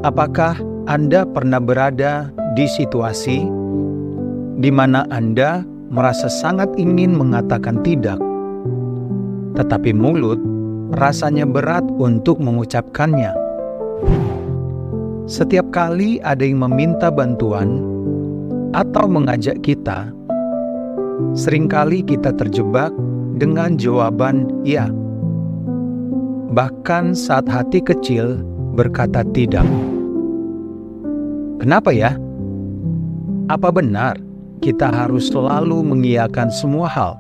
Apakah Anda pernah berada di situasi di mana Anda merasa sangat ingin mengatakan tidak, tetapi mulut rasanya berat untuk mengucapkannya? Setiap kali ada yang meminta bantuan atau mengajak kita, seringkali kita terjebak dengan jawaban "ya", bahkan saat hati kecil berkata tidak. Kenapa ya? Apa benar kita harus selalu mengiyakan semua hal?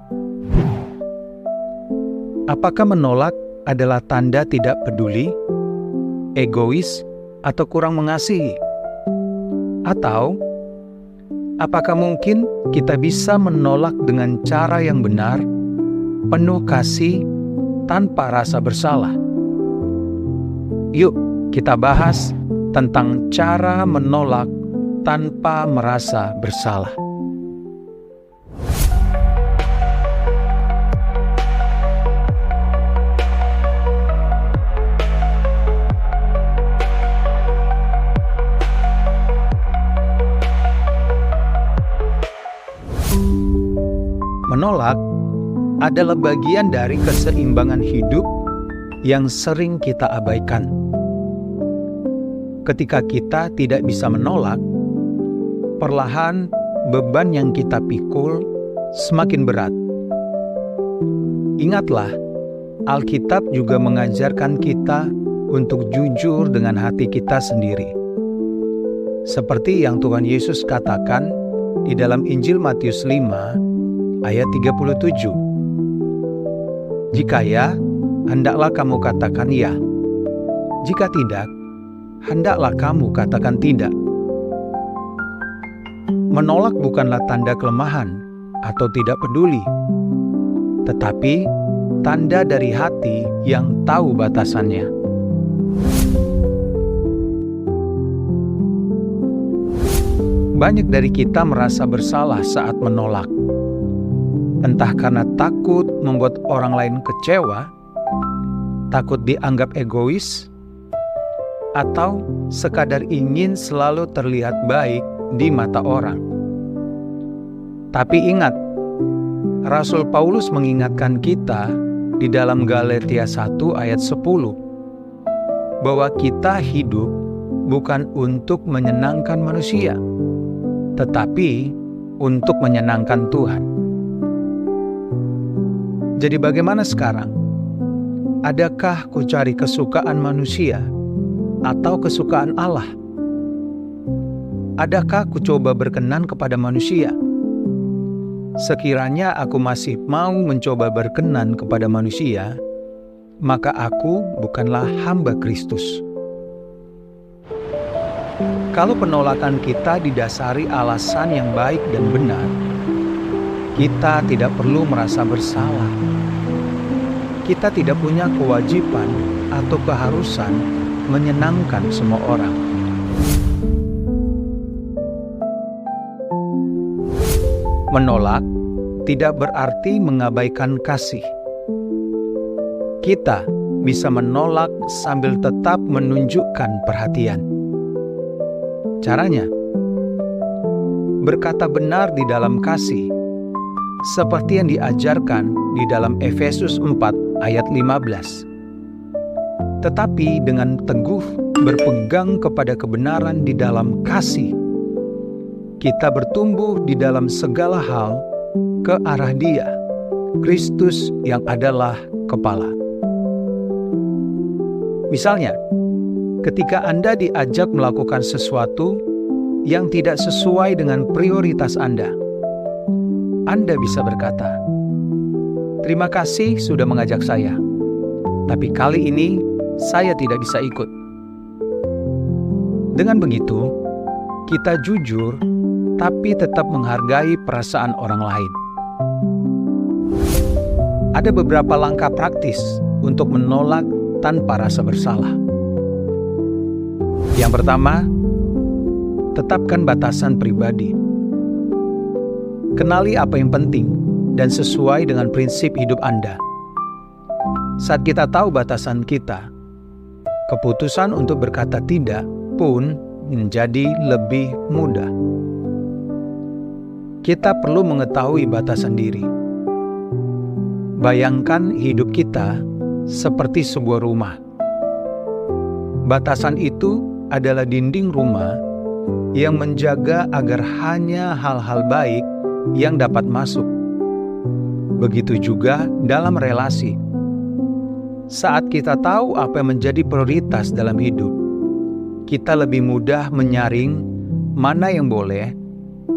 Apakah menolak adalah tanda tidak peduli, egois, atau kurang mengasihi? Atau apakah mungkin kita bisa menolak dengan cara yang benar, penuh kasih, tanpa rasa bersalah? Yuk kita bahas tentang cara menolak tanpa merasa bersalah. Menolak adalah bagian dari keseimbangan hidup yang sering kita abaikan. Ketika kita tidak bisa menolak, perlahan beban yang kita pikul semakin berat. Ingatlah, Alkitab juga mengajarkan kita untuk jujur dengan hati kita sendiri. Seperti yang Tuhan Yesus katakan di dalam Injil Matius 5 ayat 37. Jika ya, hendaklah kamu katakan ya. Jika tidak, hendaklah kamu katakan tidak. Menolak bukanlah tanda kelemahan atau tidak peduli, tetapi tanda dari hati yang tahu batasannya. Banyak dari kita merasa bersalah saat menolak. Entah karena takut membuat orang lain kecewa, takut dianggap egois, atau sekadar ingin selalu terlihat baik di mata orang. Tapi ingat, Rasul Paulus mengingatkan kita di dalam Galatia 1 ayat 10 bahwa kita hidup bukan untuk menyenangkan manusia, tetapi untuk menyenangkan Tuhan. Jadi bagaimana sekarang? Adakah ku cari kesukaan manusia atau kesukaan Allah? Adakah ku coba berkenan kepada manusia? Sekiranya aku masih mau mencoba berkenan kepada manusia, maka aku bukanlah hamba Kristus. Kalau penolakan kita didasari alasan yang baik dan benar, kita tidak perlu merasa bersalah. Kita tidak punya kewajiban atau keharusan menyenangkan semua orang. Menolak tidak berarti mengabaikan kasih. Kita bisa menolak sambil tetap menunjukkan perhatian. Caranya, berkata benar di dalam kasih, seperti yang diajarkan di dalam Efesus 4 ayat 15. Tetapi dengan teguh berpegang kepada kebenaran di dalam kasih, kita bertumbuh di dalam segala hal ke arah Dia, Kristus yang adalah kepala. Misalnya, ketika Anda diajak melakukan sesuatu yang tidak sesuai dengan prioritas Anda bisa berkata, "Terima kasih sudah mengajak saya, tapi kali ini saya tidak bisa ikut." Dengan begitu, kita jujur tapi tetap menghargai perasaan orang lain. Ada beberapa langkah praktis untuk menolak tanpa rasa bersalah. Yang pertama, tetapkan batasan pribadi. Kenali apa yang penting dan sesuai dengan prinsip hidup Anda. Saat kita tahu batasan kita, keputusan untuk berkata tidak pun menjadi lebih mudah. Kita perlu mengetahui batasan diri. Bayangkan hidup kita seperti sebuah rumah. Batasan itu adalah dinding rumah yang menjaga agar hanya hal-hal baik yang dapat masuk. Begitu juga dalam relasi. Saat kita tahu apa yang menjadi prioritas dalam hidup, kita lebih mudah menyaring mana yang boleh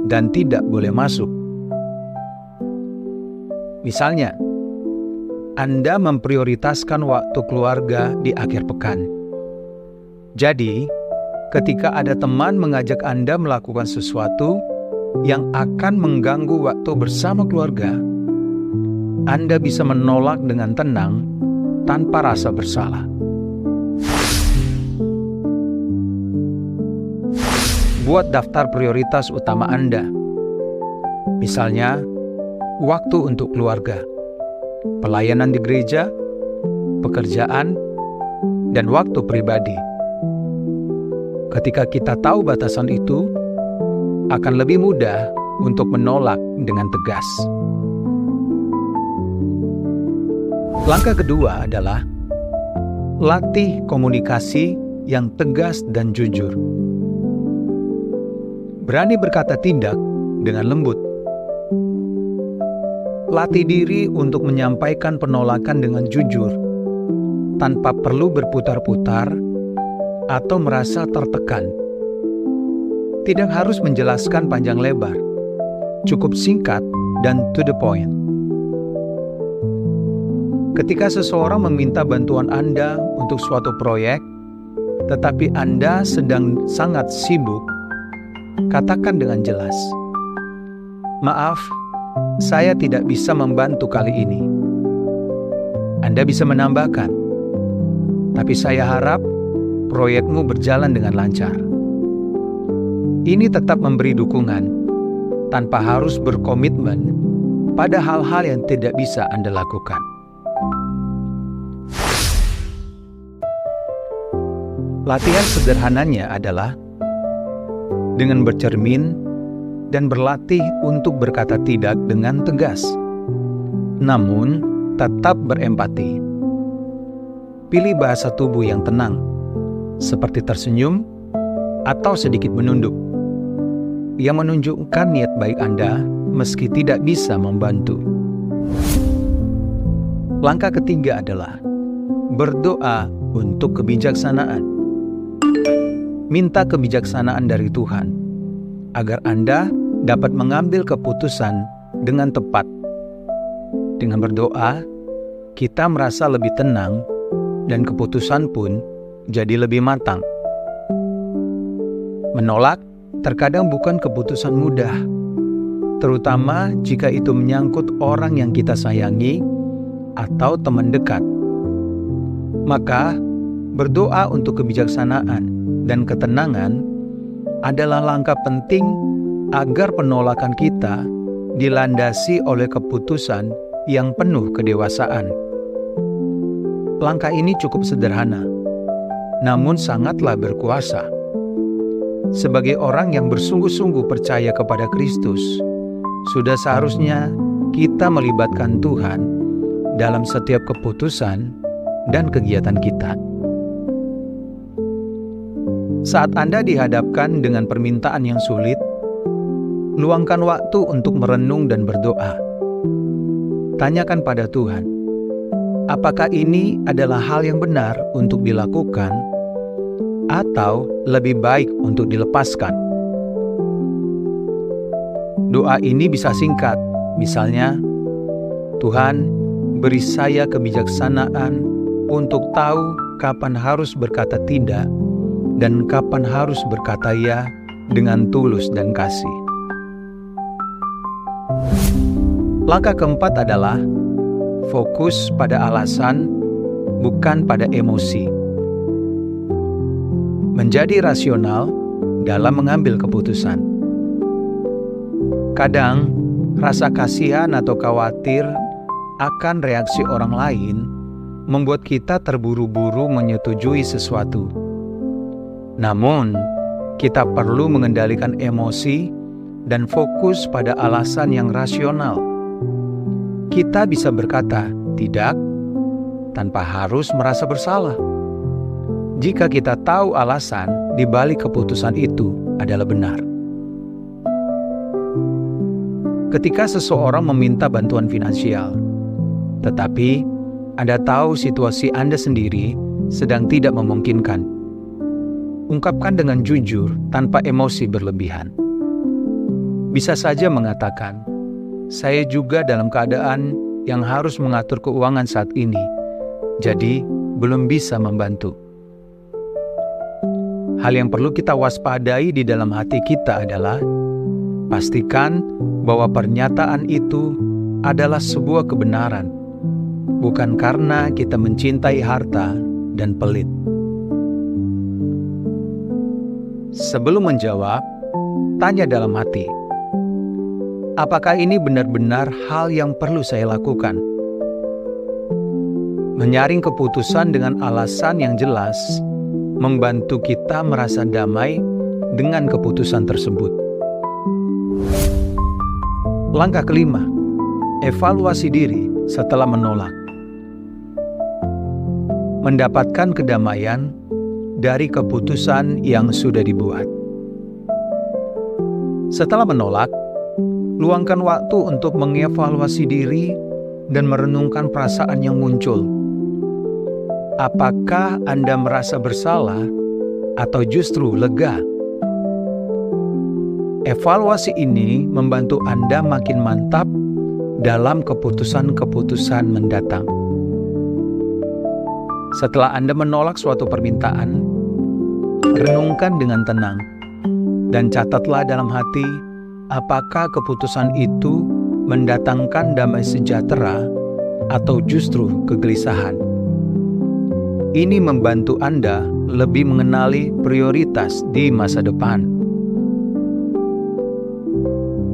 dan tidak boleh masuk. Misalnya, Anda memprioritaskan waktu keluarga di akhir pekan. Jadi, ketika ada teman mengajak Anda melakukan sesuatu yang akan mengganggu waktu bersama keluarga, Anda bisa menolak dengan tenang tanpa rasa bersalah. Buat daftar prioritas utama Anda. Misalnya, waktu untuk keluarga, pelayanan di gereja, pekerjaan, dan waktu pribadi. Ketika kita tahu batasan itu, akan lebih mudah untuk menolak dengan tegas. Langkah kedua adalah latih komunikasi yang tegas dan jujur. Berani berkata tidak dengan lembut. Latih diri untuk menyampaikan penolakan dengan jujur, tanpa perlu berputar-putar atau merasa tertekan. Tidak harus menjelaskan panjang lebar, cukup singkat dan to the point. Ketika seseorang meminta bantuan Anda untuk suatu proyek, tetapi Anda sedang sangat sibuk, katakan dengan jelas, "Maaf, saya tidak bisa membantu kali ini." Anda bisa menambahkan, "Tapi saya harap proyekmu berjalan dengan lancar." Ini tetap memberi dukungan, tanpa harus berkomitmen pada hal-hal yang tidak bisa Anda lakukan. Latihan sederhananya adalah dengan bercermin dan berlatih untuk berkata tidak dengan tegas, namun tetap berempati. Pilih bahasa tubuh yang tenang, seperti tersenyum atau sedikit menunduk, yang menunjukkan niat baik Anda meski tidak bisa membantu. Langkah ketiga adalah berdoa untuk kebijaksanaan. Minta kebijaksanaan dari Tuhan, agar Anda dapat mengambil keputusan dengan tepat. Dengan berdoa, kita merasa lebih tenang dan keputusan pun jadi lebih matang. Menolak terkadang bukan keputusan mudah, terutama jika itu menyangkut orang yang kita sayangi atau teman dekat. Maka, berdoa untuk kebijaksanaan dan ketenangan adalah langkah penting agar penolakan kita dilandasi oleh keputusan yang penuh kedewasaan. Langkah ini cukup sederhana, namun sangatlah berkuasa. Sebagai orang yang bersungguh-sungguh percaya kepada Kristus, sudah seharusnya kita melibatkan Tuhan dalam setiap keputusan dan kegiatan kita. Saat Anda dihadapkan dengan permintaan yang sulit, luangkan waktu untuk merenung dan berdoa. Tanyakan pada Tuhan, apakah ini adalah hal yang benar untuk dilakukan, atau lebih baik untuk dilepaskan? Doa ini bisa singkat, misalnya, "Tuhan, beri saya kebijaksanaan untuk tahu kapan harus berkata tidak dan kapan harus berkata ya dengan tulus dan kasih." Langkah keempat adalah fokus pada alasan, bukan pada emosi. Menjadi rasional dalam mengambil keputusan. Kadang, rasa kasihan atau khawatir akan reaksi orang lain membuat kita terburu-buru menyetujui sesuatu. Namun, kita perlu mengendalikan emosi dan fokus pada alasan yang rasional. Kita bisa berkata tidak tanpa harus merasa bersalah. Jika kita tahu alasan di balik keputusan itu adalah benar. Ketika seseorang meminta bantuan finansial, tetapi Anda tahu situasi Anda sendiri sedang tidak memungkinkan, ungkapkan dengan jujur tanpa emosi berlebihan. Bisa saja mengatakan, "Saya juga dalam keadaan yang harus mengatur keuangan saat ini, jadi belum bisa membantu." Hal yang perlu kita waspadai di dalam hati kita adalah pastikan bahwa pernyataan itu adalah sebuah kebenaran, bukan karena kita mencintai harta dan pelit. Sebelum menjawab, tanya dalam hati, apakah ini benar-benar hal yang perlu saya lakukan? Menyaring keputusan dengan alasan yang jelas membantu kita merasa damai dengan keputusan tersebut. Langkah kelima, evaluasi diri setelah menolak. Mendapatkan kedamaian dari keputusan yang sudah dibuat. Setelah menolak, luangkan waktu untuk mengevaluasi diri dan merenungkan perasaan yang muncul. Apakah Anda merasa bersalah atau justru lega? Evaluasi ini membantu Anda makin mantap dalam keputusan-keputusan mendatang. Setelah Anda menolak suatu permintaan, renungkan dengan tenang dan catatlah dalam hati apakah keputusan itu mendatangkan damai sejahtera atau justru kegelisahan. Ini membantu Anda lebih mengenali prioritas di masa depan.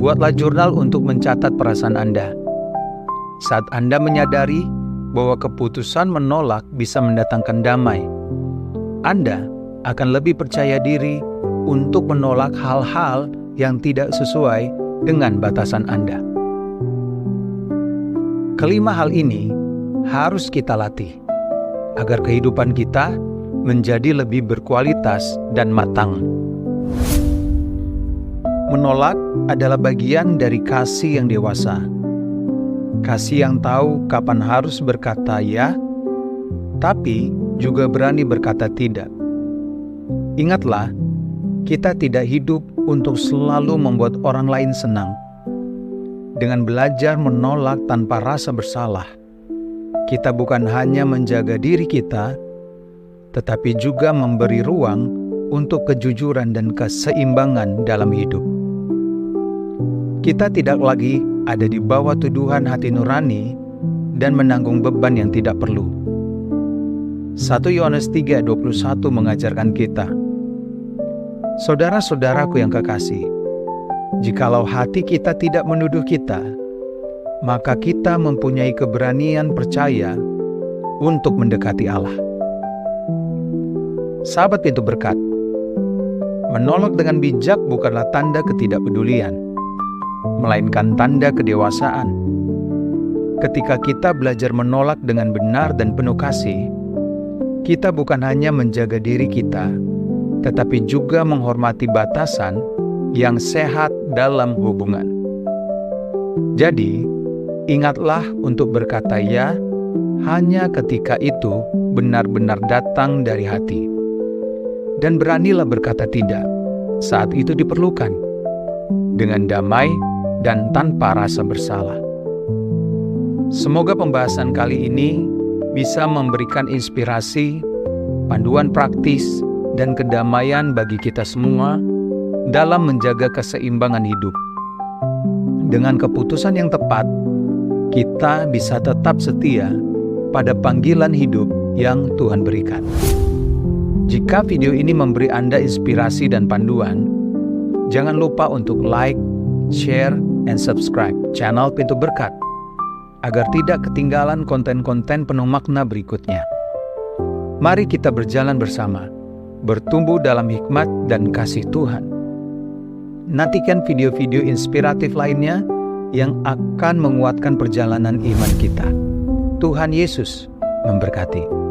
Buatlah jurnal untuk mencatat perasaan Anda. Saat Anda menyadari bahwa keputusan menolak bisa mendatangkan damai, Anda akan lebih percaya diri untuk menolak hal-hal yang tidak sesuai dengan batasan Anda. Kelima hal ini harus kita latih agar kehidupan kita menjadi lebih berkualitas dan matang. Menolak adalah bagian dari kasih yang dewasa. Kasih yang tahu kapan harus berkata ya, tapi juga berani berkata tidak. Ingatlah, kita tidak hidup untuk selalu membuat orang lain senang. Dengan belajar menolak tanpa rasa bersalah, kita bukan hanya menjaga diri kita, tetapi juga memberi ruang untuk kejujuran dan keseimbangan dalam hidup. Kita tidak lagi ada di bawah tuduhan hati nurani dan menanggung beban yang tidak perlu. 1 Yohanes 3:21 mengajarkan kita, "Saudara-saudaraku yang kekasih, jikalau hati kita tidak menuduh kita, maka kita mempunyai keberanian percaya untuk mendekati Allah." Sahabat Pintu Berkat, menolak dengan bijak bukanlah tanda ketidakpedulian, melainkan tanda kedewasaan. Ketika kita belajar menolak dengan benar dan penuh kasih, kita bukan hanya menjaga diri kita, tetapi juga menghormati batasan yang sehat dalam hubungan. Jadi, ingatlah untuk berkata ya hanya ketika itu benar-benar datang dari hati. Dan beranilah berkata tidak saat itu diperlukan, dengan damai dan tanpa rasa bersalah. Semoga pembahasan kali ini bisa memberikan inspirasi, panduan praktis, dan kedamaian bagi kita semua dalam menjaga keseimbangan hidup. Dengan keputusan yang tepat, kita bisa tetap setia pada panggilan hidup yang Tuhan berikan. Jika video ini memberi Anda inspirasi dan panduan, jangan lupa untuk like, share, and subscribe channel Pintu Berkat agar tidak ketinggalan konten-konten penuh makna berikutnya. Mari kita berjalan bersama bertumbuh dalam hikmat dan kasih Tuhan. Nantikan video-video inspiratif lainnya yang akan menguatkan perjalanan iman kita. Tuhan Yesus memberkati.